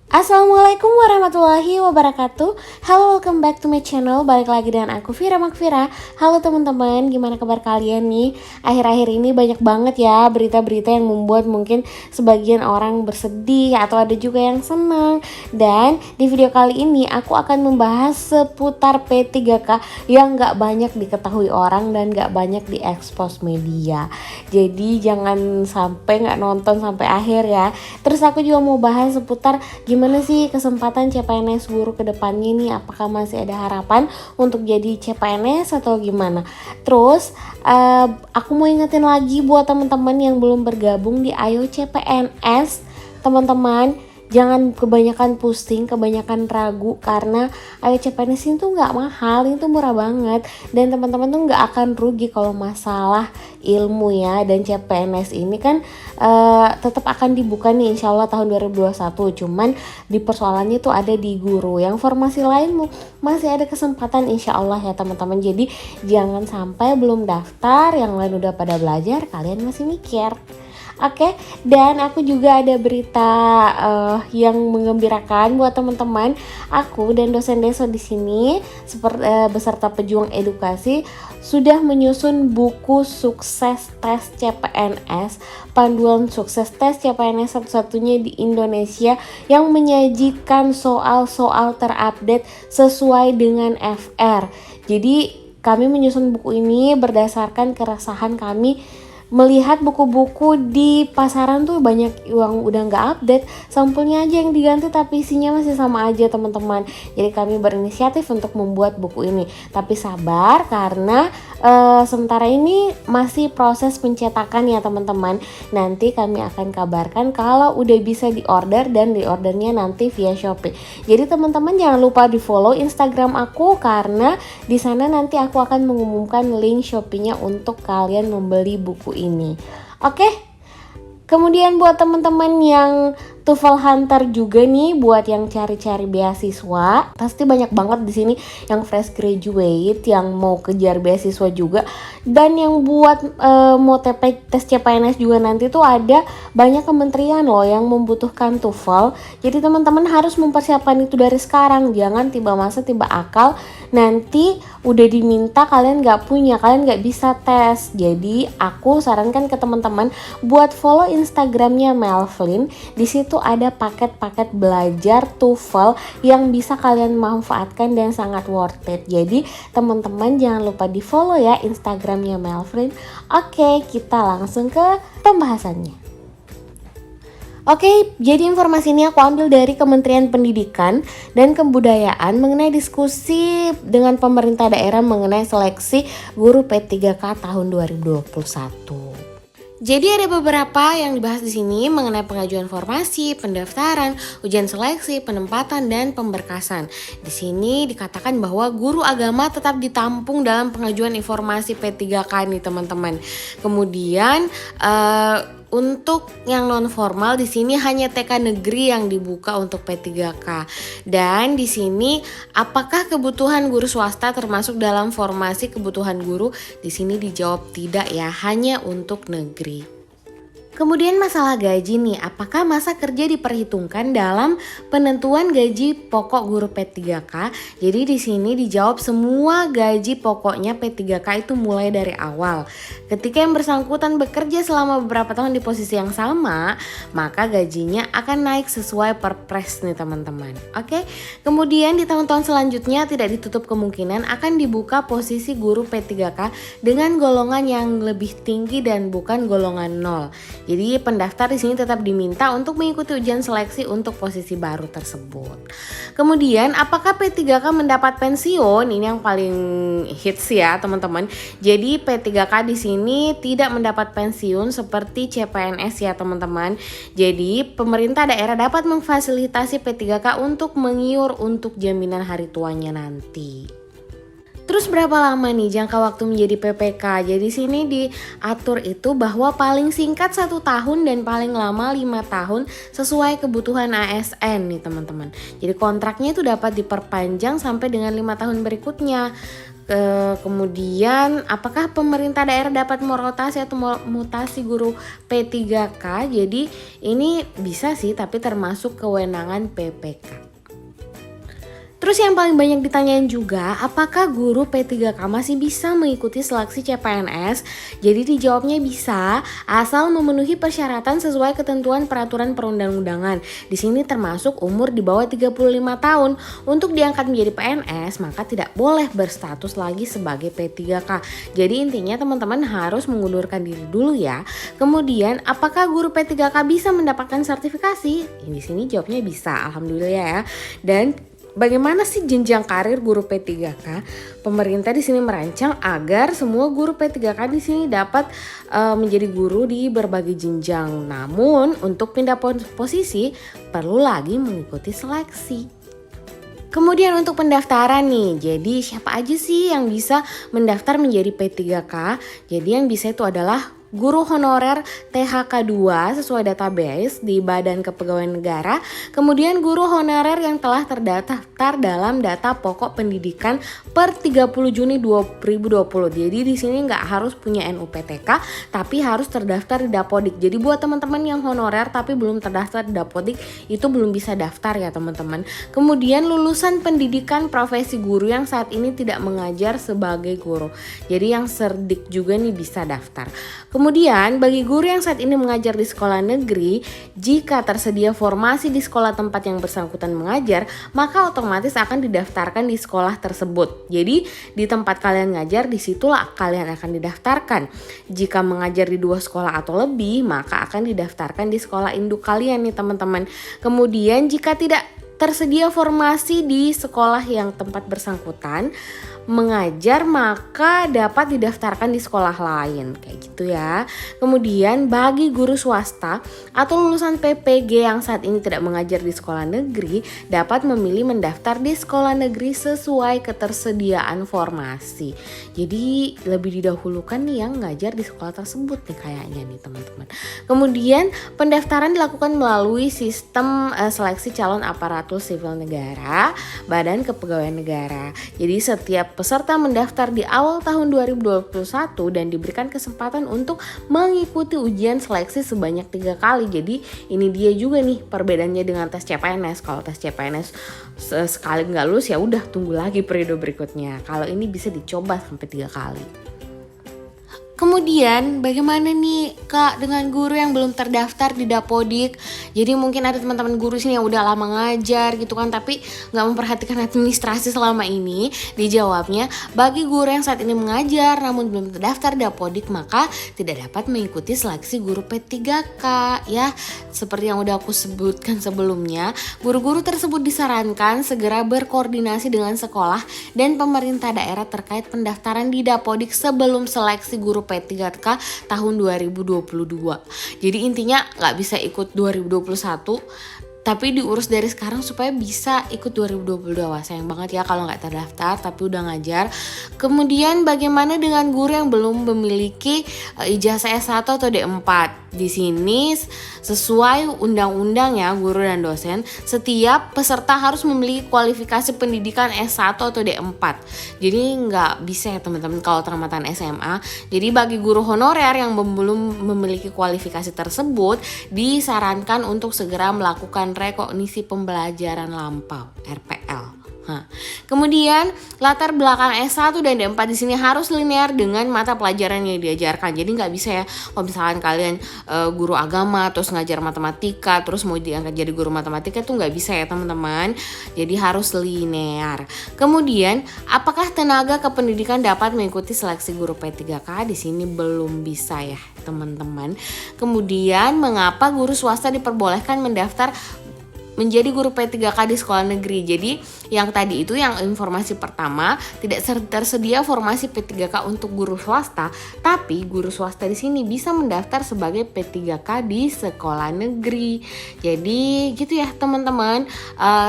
Assalamualaikum warahmatullahi wabarakatuh. Halo, welcome back to my channel. Balik lagi dengan aku Vira Makvira. Halo teman-teman, gimana kabar kalian nih? Akhir-akhir ini banyak banget ya berita-berita yang membuat mungkin sebagian orang bersedih atau ada juga yang senang. Dan di video kali ini aku akan membahas seputar P3K yang gak banyak diketahui orang dan gak banyak diekspos media. Jadi jangan sampai gak nonton sampai akhir ya. Terus aku juga mau bahas seputar gimana sih kesempatan CPNS guru ke depannya nih, apakah masih ada harapan untuk jadi CPNS atau gimana. Terus aku mau ingetin lagi buat teman-teman yang belum bergabung di Ayo CPNS, teman-teman jangan kebanyakan pusing, kebanyakan ragu, karena Ayo CPNS itu nggak mahal, itu murah banget, dan teman-teman tuh nggak akan rugi kalau masalah ilmu ya. Dan CPNS ini kan tetap akan dibuka nih insya Allah tahun 2021, cuman di persoalannya tuh ada di guru. Yang formasi lain masih ada kesempatan insya Allah ya teman-teman. Jadi jangan sampai belum daftar, yang lain udah pada belajar, kalian masih mikir. Oke, dan aku juga ada berita yang menggembirakan buat teman-teman. Aku dan dosen Deso di sini beserta pejuang edukasi sudah menyusun buku sukses tes CPNS, panduan sukses tes CPNS satu-satunya di Indonesia yang menyajikan soal-soal terupdate sesuai dengan FR. Jadi kami menyusun buku ini berdasarkan keresahan kami melihat buku-buku di pasaran tuh banyak yang udah nggak update, sampulnya aja yang diganti tapi isinya masih sama aja teman-teman. Jadi kami berinisiatif untuk membuat buku ini, tapi sabar karena sementara ini masih proses pencetakan ya teman-teman. Nanti kami akan kabarkan kalau udah bisa diorder, dan diordernya nanti via Shopee. Jadi teman-teman jangan lupa di follow Instagram aku, karena di sana nanti aku akan mengumumkan link Shopee-nya untuk kalian membeli buku ini. Oke. Kemudian buat teman-teman yang TOEFL Hunter juga nih, buat yang cari-cari beasiswa, pasti banyak banget di sini yang fresh graduate yang mau kejar beasiswa juga, dan yang buat mau TP tes CPNS juga nanti tuh ada banyak kementerian loh yang membutuhkan TOEFL. Jadi teman-teman harus mempersiapkan itu dari sekarang, jangan tiba masa tiba akal nanti udah diminta kalian nggak punya, kalian nggak bisa tes. Jadi aku sarankan ke teman-teman buat follow Instagramnya Melvin. Di situ ada paket-paket belajar TOEFL yang bisa kalian manfaatkan dan sangat worth it. Jadi teman-teman jangan lupa di follow ya Instagramnya Melvin. Oke, kita langsung ke pembahasannya. Oke, jadi informasi ini aku ambil dari Kementerian Pendidikan dan Kebudayaan mengenai diskusi dengan pemerintah daerah mengenai seleksi guru P3K tahun 2021. Jadi ada beberapa yang dibahas di sini mengenai pengajuan formasi, pendaftaran, ujian seleksi, penempatan, dan pemberkasan. Di sini dikatakan bahwa guru agama tetap ditampung dalam pengajuan informasi P3K nih teman-teman. Kemudian untuk yang non formal di sini hanya TK negeri yang dibuka untuk P3K. Dan di sini apakah kebutuhan guru swasta termasuk dalam formasi kebutuhan guru? Di sini dijawab tidak ya, hanya untuk negeri. Kemudian masalah gaji nih, apakah masa kerja diperhitungkan dalam penentuan gaji pokok guru P3K? Jadi di sini dijawab semua gaji pokoknya P3K itu mulai dari awal. Ketika yang bersangkutan bekerja selama beberapa tahun di posisi yang sama, maka gajinya akan naik sesuai perpres nih teman-teman. Oke. Kemudian di tahun-tahun selanjutnya tidak ditutup kemungkinan akan dibuka posisi guru P3K dengan golongan yang lebih tinggi dan bukan golongan 0. Jadi pendaftar di sini tetap diminta untuk mengikuti ujian seleksi untuk posisi baru tersebut. Kemudian apakah P3K mendapat pensiun? Ini yang paling hits ya teman-teman. Jadi P3K di sini tidak mendapat pensiun seperti CPNS ya teman-teman. Jadi pemerintah daerah dapat memfasilitasi P3K untuk mengiur untuk jaminan hari tuanya nanti. Terus berapa lama nih jangka waktu menjadi PPK? Jadi sini diatur itu bahwa paling singkat 1 tahun dan paling lama 5 tahun sesuai kebutuhan ASN nih teman-teman. Jadi kontraknya itu dapat diperpanjang sampai dengan 5 tahun berikutnya. Kemudian apakah pemerintah daerah dapat merotasi atau mutasi guru P3K? Jadi ini bisa sih, tapi termasuk kewenangan PPK. Terus yang paling banyak ditanyain juga, apakah guru P3K masih bisa mengikuti seleksi CPNS? Jadi dijawabnya bisa, asal memenuhi persyaratan sesuai ketentuan peraturan perundang-undangan. Di sini termasuk umur di bawah 35 tahun. Untuk diangkat menjadi PNS, maka tidak boleh berstatus lagi sebagai P3K. Jadi intinya teman-teman harus mengundurkan diri dulu ya. Kemudian, apakah guru P3K bisa mendapatkan sertifikasi? Di sini jawabnya bisa, alhamdulillah ya. Dan bagaimana sih jenjang karir guru P3K? Pemerintah di sini merancang agar semua guru P3K di sini dapat menjadi guru di berbagai jenjang. Namun untuk pindah posisi perlu lagi mengikuti seleksi. Kemudian untuk pendaftaran nih, jadi siapa aja sih yang bisa mendaftar menjadi P3K? Jadi yang bisa itu adalah guru honorer THK2 sesuai database di Badan Kepegawaian Negara, kemudian guru honorer yang telah terdaftar dalam data pokok pendidikan per 30 Juni 2020. Jadi di sini nggak harus punya NUPTK, tapi harus terdaftar di Dapodik. Jadi buat teman-teman yang honorer tapi belum terdaftar di Dapodik, itu belum bisa daftar ya teman-teman. Kemudian lulusan pendidikan profesi guru yang saat ini tidak mengajar sebagai guru. Jadi yang cerdik juga nih bisa daftar. Kemudian bagi guru yang saat ini mengajar di sekolah negeri, jika tersedia formasi di sekolah tempat yang bersangkutan mengajar, maka otomatis akan didaftarkan di sekolah tersebut. Jadi di tempat kalian ngajar, disitulah kalian akan didaftarkan. Jika mengajar di 2 sekolah atau lebih, maka akan didaftarkan di sekolah induk kalian nih teman-teman. Kemudian jika tidak tersedia formasi di sekolah yang tempat bersangkutan mengajar, maka dapat didaftarkan di sekolah lain, kayak gitu ya. Kemudian bagi guru swasta atau lulusan PPG yang saat ini tidak mengajar di sekolah negeri, dapat memilih mendaftar di sekolah negeri sesuai ketersediaan formasi. Jadi lebih didahulukan nih yang ngajar di sekolah tersebut nih kayaknya nih teman-teman. Kemudian pendaftaran dilakukan melalui sistem seleksi calon aparatur sipil negara, Badan Kepegawaian Negara. Jadi setiap peserta mendaftar di awal tahun 2021 dan diberikan kesempatan untuk mengikuti ujian seleksi sebanyak 3 kali. Jadi ini dia juga nih perbedaannya dengan tes CPNS. Kalau tes CPNS sekali nggak lulus ya udah tunggu lagi periode berikutnya. Kalau ini bisa dicoba sampai 3 kali. Kemudian bagaimana nih Kak dengan guru yang belum terdaftar di Dapodik? Jadi mungkin ada teman-teman guru sini yang udah lama ngajar gitu kan, tapi gak memperhatikan administrasi selama ini. Dijawabnya, bagi guru yang saat ini mengajar namun belum terdaftar di Dapodik, maka tidak dapat mengikuti seleksi guru P3K ya. Seperti yang udah aku sebutkan sebelumnya, guru-guru tersebut disarankan segera berkoordinasi dengan sekolah dan pemerintah daerah terkait pendaftaran di Dapodik sebelum seleksi guru P3K tahun 2022. Jadi intinya nggak bisa ikut 2021, tapi diurus dari sekarang supaya bisa ikut 2022. Wah, sayang banget ya kalau nggak terdaftar tapi udah ngajar. Kemudian bagaimana dengan guru yang belum memiliki ijazah S1 atau D4? Di sini sesuai undang-undang ya guru dan dosen, setiap peserta harus memiliki kualifikasi pendidikan S1 atau D4. Jadi nggak bisa ya teman-teman kalau tamatan SMA. Jadi bagi guru honorer yang belum memiliki kualifikasi tersebut, disarankan untuk segera melakukan rekognisi pembelajaran lampau (RPL). Kemudian latar belakang S1 dan D4 di sini harus linear dengan mata pelajaran yang diajarkan. Jadi nggak bisa ya kalau misalkan kalian guru agama terus ngajar matematika terus mau diangkat jadi guru matematika itu nggak bisa ya teman-teman. Jadi harus linear. Kemudian apakah tenaga kependidikan dapat mengikuti seleksi guru P3K? Di sini belum bisa ya teman-teman. Kemudian mengapa guru swasta diperbolehkan mendaftar menjadi guru P3K di sekolah negeri? Jadi yang tadi itu yang informasi pertama, tidak tersedia formasi P3K untuk guru swasta, tapi guru swasta di sini bisa mendaftar sebagai P3K di sekolah negeri. Jadi gitu ya teman-teman.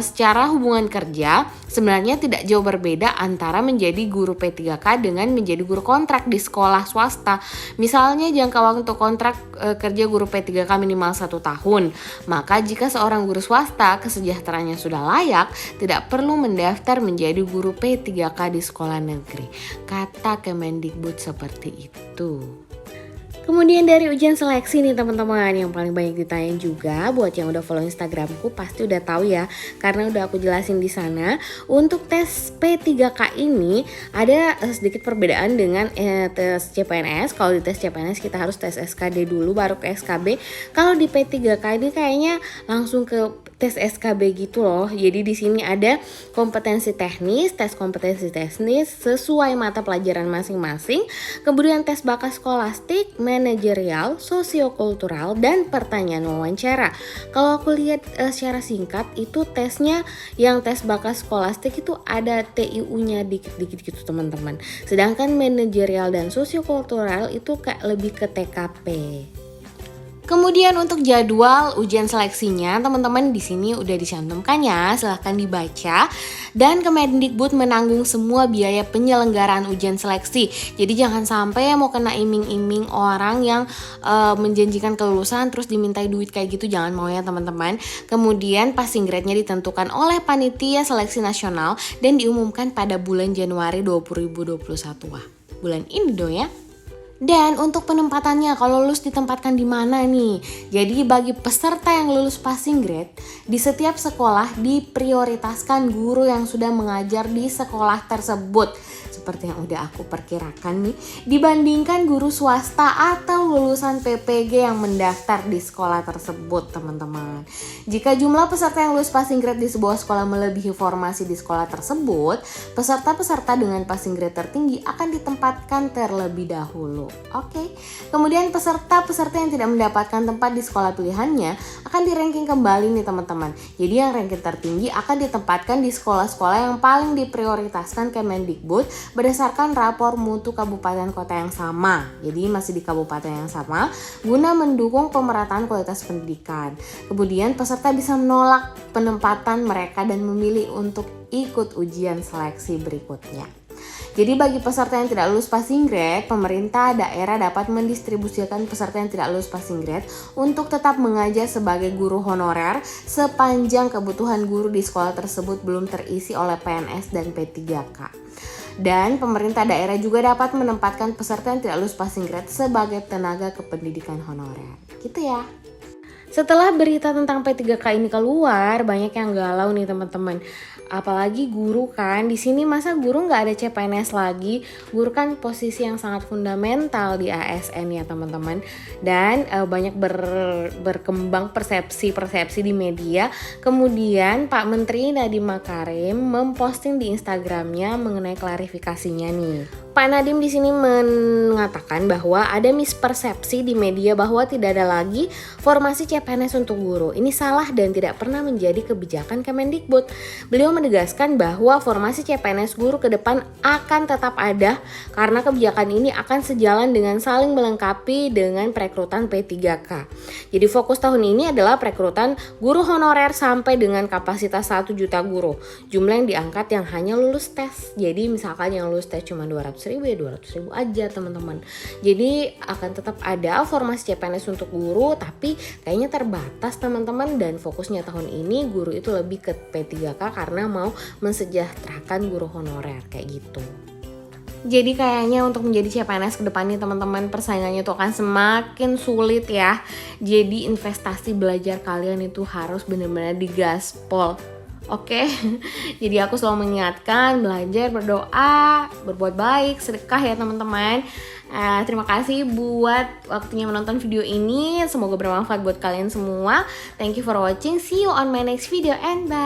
Secara hubungan kerja sebenarnya tidak jauh berbeda antara menjadi guru P3K dengan menjadi guru kontrak di sekolah swasta. Misalnya jangka waktu kontrak kerja guru P3K minimal 1 tahun. Maka jika seorang guru swasta serta kesejahteraannya sudah layak, tidak perlu mendaftar menjadi guru P3K di sekolah negeri. Kata Kemendikbud seperti itu. Kemudian dari ujian seleksi nih teman-teman, yang paling banyak ditanyain juga buat yang udah follow Instagramku pasti udah tahu ya, karena udah aku jelasin di sana. Untuk tes P3K ini ada sedikit perbedaan dengan tes CPNS. Kalau di tes CPNS kita harus tes SKD dulu baru ke SKB. Kalau di P3K ini kayaknya langsung ke tes SKB gitu loh. Jadi di sini ada kompetensi teknis, tes kompetensi teknis sesuai mata pelajaran masing-masing. Kemudian tes bakat skolastik, manajerial, sosiokultural, dan pertanyaan wawancara. Kalau aku lihat secara singkat itu tesnya yang tes bakat skolastik itu ada TIU-nya dikit-dikit gitu teman-teman. Sedangkan manajerial dan sosiokultural itu kayak lebih ke TKP. Kemudian untuk jadwal ujian seleksinya teman-teman di sini udah dicantumkan ya, silahkan dibaca. Dan Kemendikbud menanggung semua biaya penyelenggaraan ujian seleksi. Jadi jangan sampai mau kena iming-iming orang yang menjanjikan kelulusan terus dimintai duit kayak gitu, jangan mau ya teman-teman. Kemudian passing grade-nya ditentukan oleh panitia seleksi nasional dan diumumkan pada bulan Januari 2021. Wah, bulan ini dong ya. Dan untuk penempatannya, kalau lulus ditempatkan di mana nih? Jadi bagi peserta yang lulus passing grade, di setiap sekolah diprioritaskan guru yang sudah mengajar di sekolah tersebut. Seperti yang udah aku perkirakan nih, dibandingkan guru swasta atau lulusan PPG yang mendaftar di sekolah tersebut teman-teman. Jika jumlah peserta yang lulus passing grade di sebuah sekolah melebihi formasi di sekolah tersebut, peserta-peserta dengan passing grade tertinggi akan ditempatkan terlebih dahulu. Oke. Kemudian peserta-peserta yang tidak mendapatkan tempat di sekolah pilihannya akan di-ranking kembali nih teman-teman. Jadi yang ranking tertinggi akan ditempatkan di sekolah-sekolah yang paling diprioritaskan Kemendikbud berdasarkan rapor mutu kabupaten kota yang sama. Jadi masih di kabupaten yang sama guna mendukung pemerataan kualitas pendidikan. Kemudian peserta bisa menolak penempatan mereka dan memilih untuk ikut ujian seleksi berikutnya. Jadi bagi peserta yang tidak lulus passing grade, pemerintah daerah dapat mendistribusikan peserta yang tidak lulus passing grade untuk tetap mengajar sebagai guru honorer sepanjang kebutuhan guru di sekolah tersebut belum terisi oleh PNS dan P3K. Dan pemerintah daerah juga dapat menempatkan peserta yang tidak lulus passing grade sebagai tenaga kependidikan honorer. Gitu ya. Setelah berita tentang P3K ini keluar, banyak yang galau nih teman-teman. Apalagi guru kan, di sini masa guru nggak ada CPNS lagi? Guru kan posisi yang sangat fundamental di ASN ya teman-teman. Dan banyak berkembang persepsi di media. Kemudian Pak Menteri Nadiem Makarim memposting di Instagramnya mengenai klarifikasinya nih. Pak Nadiem di sini mengatakan bahwa ada mispersepsi di media bahwa tidak ada lagi formasi CPNS untuk guru. Ini salah dan tidak pernah menjadi kebijakan Kemendikbud. Beliau menegaskan bahwa formasi CPNS guru ke depan akan tetap ada karena kebijakan ini akan sejalan dengan saling melengkapi dengan perekrutan P3K. Jadi fokus tahun ini adalah perekrutan guru honorer sampai dengan kapasitas 1 juta guru. Jumlah yang diangkat yang hanya lulus tes. Jadi misalkan yang lulus tes cuma 200.000 ya 200.000 aja teman-teman. Jadi akan tetap ada formasi CPNS untuk guru, tapi kayaknya terbatas teman-teman, dan fokusnya tahun ini guru itu lebih ke P3K karena mau mensejahterakan guru honorer kayak gitu. Jadi kayaknya untuk menjadi CPNS ke depannya teman-teman persaingannya itu akan semakin sulit ya. Jadi investasi belajar kalian itu harus benar-benar digaspol. Oke, jadi aku selalu mengingatkan belajar, berdoa, berbuat baik, sedekah ya teman-teman. Terima kasih buat waktunya menonton video ini. Semoga bermanfaat buat kalian semua. Thank you for watching. See you on my next video and bye.